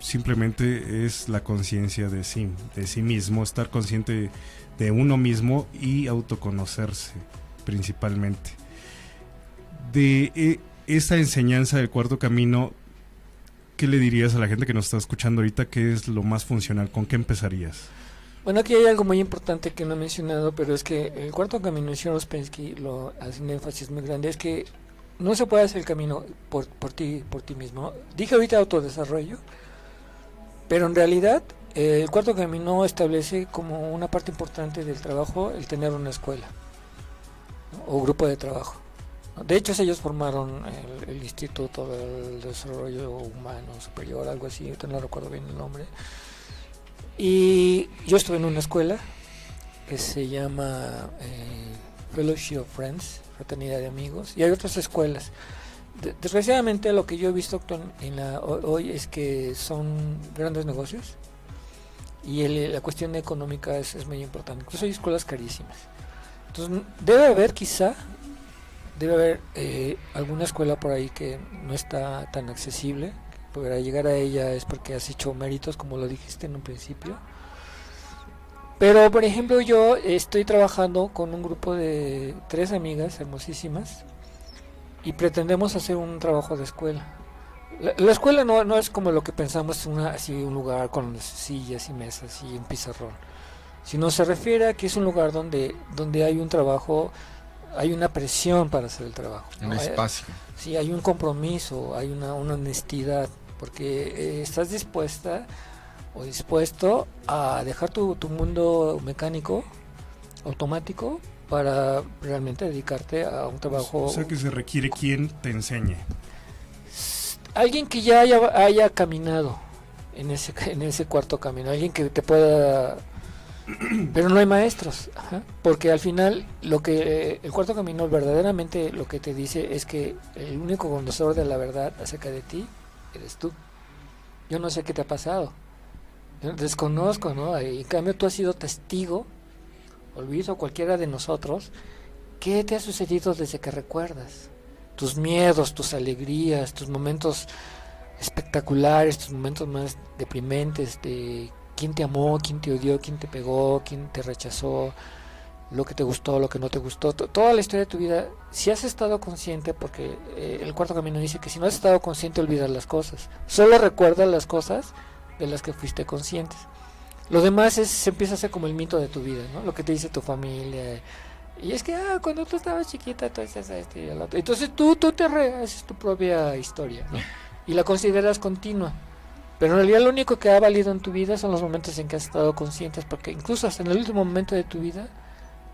simplemente es la conciencia de sí mismo, estar consciente de uno mismo y autoconocerse principalmente. De esa enseñanza del cuarto camino, ¿qué le dirías a la gente que nos está escuchando ahorita? ¿Qué es lo más funcional? ¿Con qué empezarías? Bueno, aquí hay algo muy importante que no he mencionado, pero es que el cuarto camino, el señor Ouspensky lo hace un énfasis muy grande, es que no se puede hacer el camino por ti mismo. Dije ahorita autodesarrollo, pero en realidad el cuarto camino establece como una parte importante del trabajo el tener una escuela, ¿no? O grupo de trabajo. De hecho, ellos formaron el Instituto del Desarrollo Humano Superior, algo así, no recuerdo bien el nombre. Y yo estuve en una escuela que se llama Fellowship of Friends, Fraternidad de Amigos, y hay otras escuelas. Desgraciadamente lo que yo he visto hoy es que son grandes negocios y la cuestión económica es muy importante. Incluso hay escuelas carísimas. Entonces debe haber alguna escuela por ahí que no está tan accesible. Para llegar a ella es porque has hecho méritos, como lo dijiste en un principio. Pero por ejemplo, yo estoy trabajando con un grupo de 3 amigas hermosísimas y pretendemos hacer un trabajo de escuela. La escuela no es como lo que pensamos, así un lugar con sillas y mesas y un pizarrón, sino se refiere a que es un lugar donde hay un trabajo, hay una presión para hacer el trabajo, ¿no? Un espacio. Sí, hay un compromiso, hay una honestidad, porque estás dispuesta o dispuesto a dejar tu mundo mecánico, automático, para realmente dedicarte a un trabajo. O sea que se requiere quien te enseñe. Alguien que ya haya caminado en ese cuarto camino, alguien que te pueda. Pero no hay maestros, porque al final el cuarto camino verdaderamente lo que te dice es que el único conocedor de la verdad acerca de ti eres tú. Yo no sé qué te ha pasado, yo desconozco, ¿no? En cambio tú has sido testigo, olvido cualquiera de nosotros, ¿qué te ha sucedido desde que recuerdas? Tus miedos, tus alegrías, tus momentos espectaculares, tus momentos más deprimentes, de quién te amó, quién te odió, quién te pegó, quién te rechazó, lo que te gustó, lo que no te gustó, toda la historia de tu vida. Si has estado consciente, porque el cuarto camino dice que si no has estado consciente olvidas las cosas, solo recuerda las cosas de las que fuiste conscientes. Lo demás se empieza a hacer como el mito de tu vida, ¿no? Lo que te dice tu familia. Y es que cuando tú estabas chiquita tú hacías esto y el otro. Entonces tú te haces tu propia historia, ¿no? Y la consideras continua. Pero en realidad lo único que ha valido en tu vida son los momentos en que has estado conscientes, porque incluso hasta en el último momento de tu vida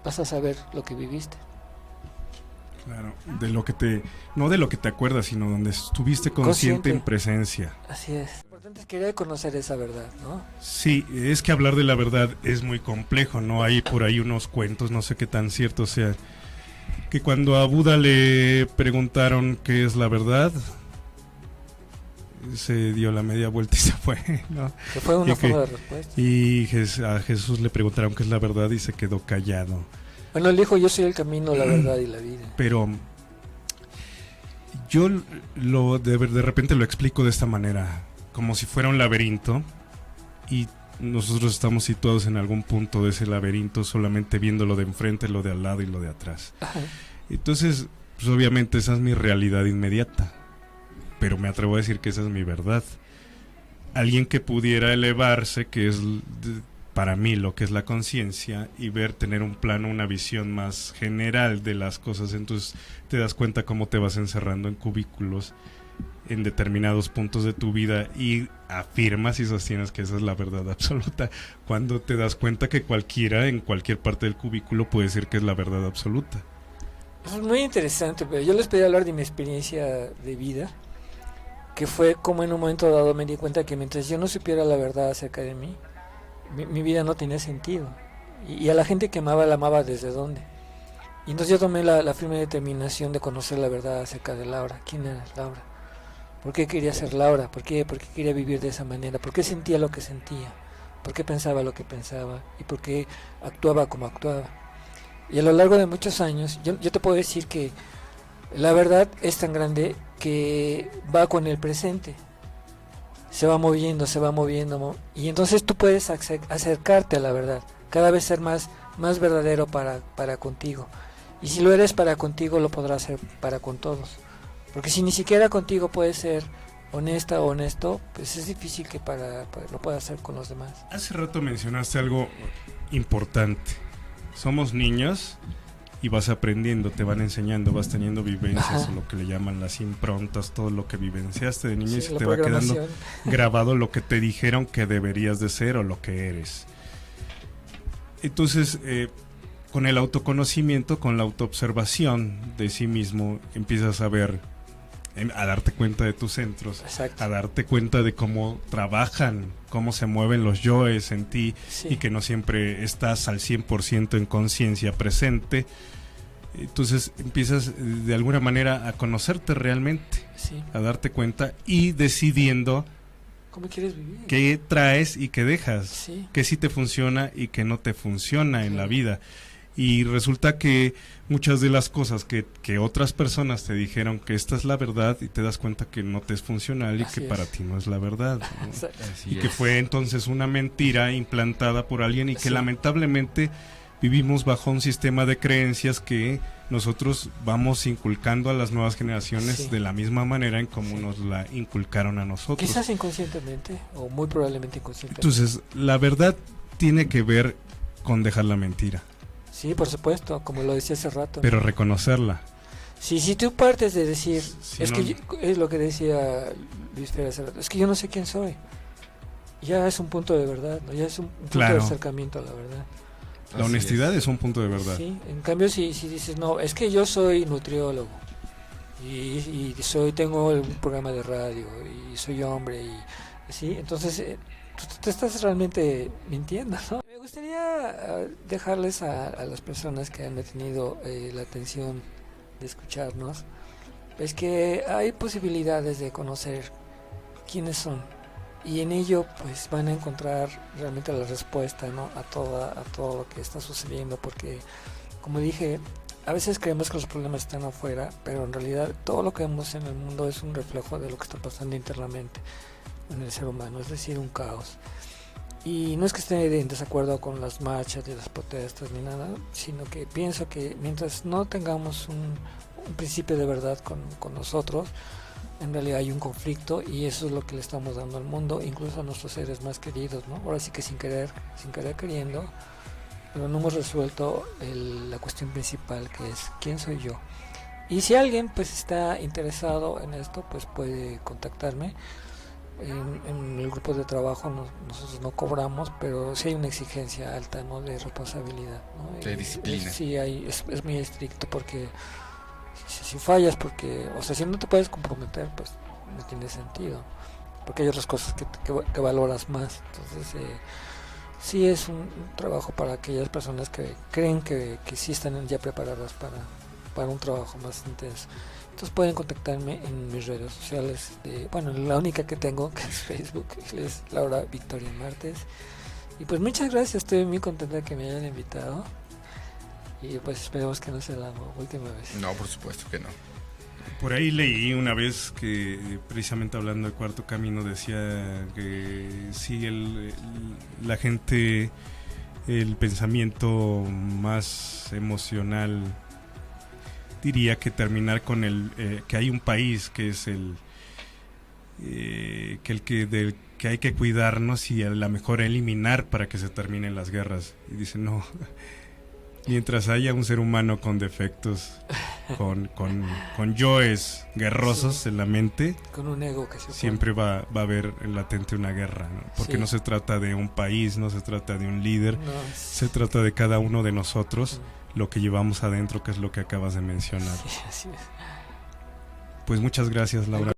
vas a saber lo que viviste. Claro, no de lo que te acuerdas, sino donde estuviste consciente en presencia. Así es. Lo importante es querer conocer esa verdad, ¿no? Sí, es que hablar de la verdad es muy complejo, ¿no? Hay por ahí unos cuentos, no sé qué tan cierto sea, que cuando a Buda le preguntaron qué es la verdad, se dio la media vuelta y se fue, ¿no? Que fue una forma de respuesta. Y a Jesús le preguntaron qué es la verdad y se quedó callado. Bueno, él dijo, yo soy el camino, la verdad y la vida. Pero yo de repente lo explico de esta manera, como si fuera un laberinto y nosotros estamos situados en algún punto de ese laberinto, solamente viendo lo de enfrente, lo de al lado y lo de atrás. Ajá. Entonces, pues obviamente esa es mi realidad inmediata, pero me atrevo a decir que esa es mi verdad. Alguien que pudiera elevarse, que es para mí lo que es la conciencia, y tener un plano, una visión más general de las cosas, entonces te das cuenta cómo te vas encerrando en cubículos en determinados puntos de tu vida y afirmas y sostienes que esa es la verdad absoluta, cuando te das cuenta que cualquiera en cualquier parte del cubículo puede decir que es la verdad absoluta. Es muy interesante, pero yo les pedí hablar de mi experiencia de vida, que fue como en un momento dado me di cuenta que mientras yo no supiera la verdad acerca de mí, mi vida no tenía sentido, y a la gente que amaba la amaba desde dónde. Y entonces yo tomé la firme determinación de conocer la verdad acerca de Laura. ¿Quién era Laura? ¿Por qué quería ser Laura? ¿Por qué quería vivir de esa manera? ¿Por qué sentía lo que sentía? ¿Por qué pensaba lo que pensaba? ¿Y por qué actuaba como actuaba? Y a lo largo de muchos años, yo te puedo decir que la verdad es tan grande que va con el presente. Se va moviendo, y entonces tú puedes acercarte a la verdad, cada vez ser más verdadero para contigo. Y si lo eres para contigo, lo podrás ser para con todos. Porque si ni siquiera contigo puedes ser honesta o honesto, pues es difícil que lo puedas hacer con los demás. Hace rato mencionaste algo importante. Somos niños y vas aprendiendo, te van enseñando, vas teniendo vivencias, o lo que le llaman las improntas, todo lo que vivenciaste de niño, y se te va quedando grabado lo que te dijeron que deberías de ser o lo que eres. Entonces, con el autoconocimiento, con la autoobservación de sí mismo, empiezas a ver, a darte cuenta de tus centros, exacto, a darte cuenta de cómo trabajan, cómo se mueven los yoes en ti, sí, y que no siempre estás al 100% en conciencia presente. Entonces empiezas de alguna manera a conocerte realmente, sí, a darte cuenta y decidiendo ¿cómo quieres vivir? qué traes y qué dejas, Sí, qué sí te funciona y qué no te funciona en la claro, vida. Y resulta que muchas de las cosas que otras personas te dijeron que esta es la verdad, y te das cuenta que no te es funcional y así que es. para ti no es la verdad, ¿no? Exacto. Así Y que es. fue entonces una mentira implantada por alguien, y que Sí. lamentablemente vivimos bajo un sistema de creencias que nosotros vamos inculcando a las nuevas generaciones, Sí. de la misma manera en como Sí. nos la inculcaron a nosotros. Quizás inconscientemente, o muy probablemente inconscientemente. Entonces, la verdad tiene que ver con dejar la mentira, Sí, por supuesto, como lo decía hace rato, ¿no? pero reconocerla. Sí, si tú partes de decir, Si es no- que es lo que decía Luis Pérez hace rato, es que yo no sé quién soy. Ya es un punto de verdad, ¿no? Ya es un punto Claro. de acercamiento a la verdad. La Así honestidad es un punto de verdad. Sí, en cambio si dices, no, es que yo soy nutriólogo y tengo un programa de radio y soy hombre y así, entonces tú te estás realmente mintiendo, ¿no? Me gustaría dejarles a las personas que han tenido la atención de escucharnos, es que hay posibilidades de conocer quiénes son, y en ello pues van a encontrar realmente la respuesta, ¿no? a todo lo que está sucediendo, porque como dije, a veces creemos que los problemas están afuera, pero en realidad todo lo que vemos en el mundo es un reflejo de lo que está pasando internamente en el ser humano, es decir, un caos. Y no es que esté en desacuerdo con las marchas y las protestas ni nada, sino que pienso que mientras no tengamos un principio de verdad con nosotros, en realidad hay un conflicto, y eso es lo que le estamos dando al mundo, incluso a nuestros seres más queridos, ¿no? Ahora sí que sin querer queriendo, pero no hemos resuelto la cuestión principal, que es ¿quién soy yo? Y si alguien pues está interesado en esto, pues puede contactarme. En el grupo de trabajo nosotros no cobramos, pero sí hay una exigencia alta, ¿no? De responsabilidad, ¿no? De disciplina. Sí, es muy estricto, porque si fallas, porque, o sea, si no te puedes comprometer, pues no tiene sentido, porque hay otras cosas que valoras más. Entonces sí es un trabajo para aquellas personas que creen que sí están ya preparadas para un trabajo más intenso. Entonces pueden contactarme en mis redes sociales, bueno, la única que tengo, que es Facebook, es Laura Victoria Martes. Y pues muchas gracias, estoy muy contenta de que me hayan invitado, y pues esperemos que no sea la última vez. No, por supuesto que no. Por ahí leí una vez que, precisamente hablando de Cuarto Camino, decía que sí, la gente, el pensamiento más emocional, diría que terminar con que hay un país que es que hay que cuidarnos, y a la mejor eliminar para que se terminen las guerras. Y dice, no, mientras haya un ser humano con defectos, con yoes guerrosos, sí, en la mente, con un ego que se siempre va a haber latente una guerra, ¿no? Porque sí, no se trata de un país, no se trata de un líder, no, se trata de cada uno de nosotros, lo que llevamos adentro, que es lo que acabas de mencionar. Sí, así es. Pues muchas gracias, Laura.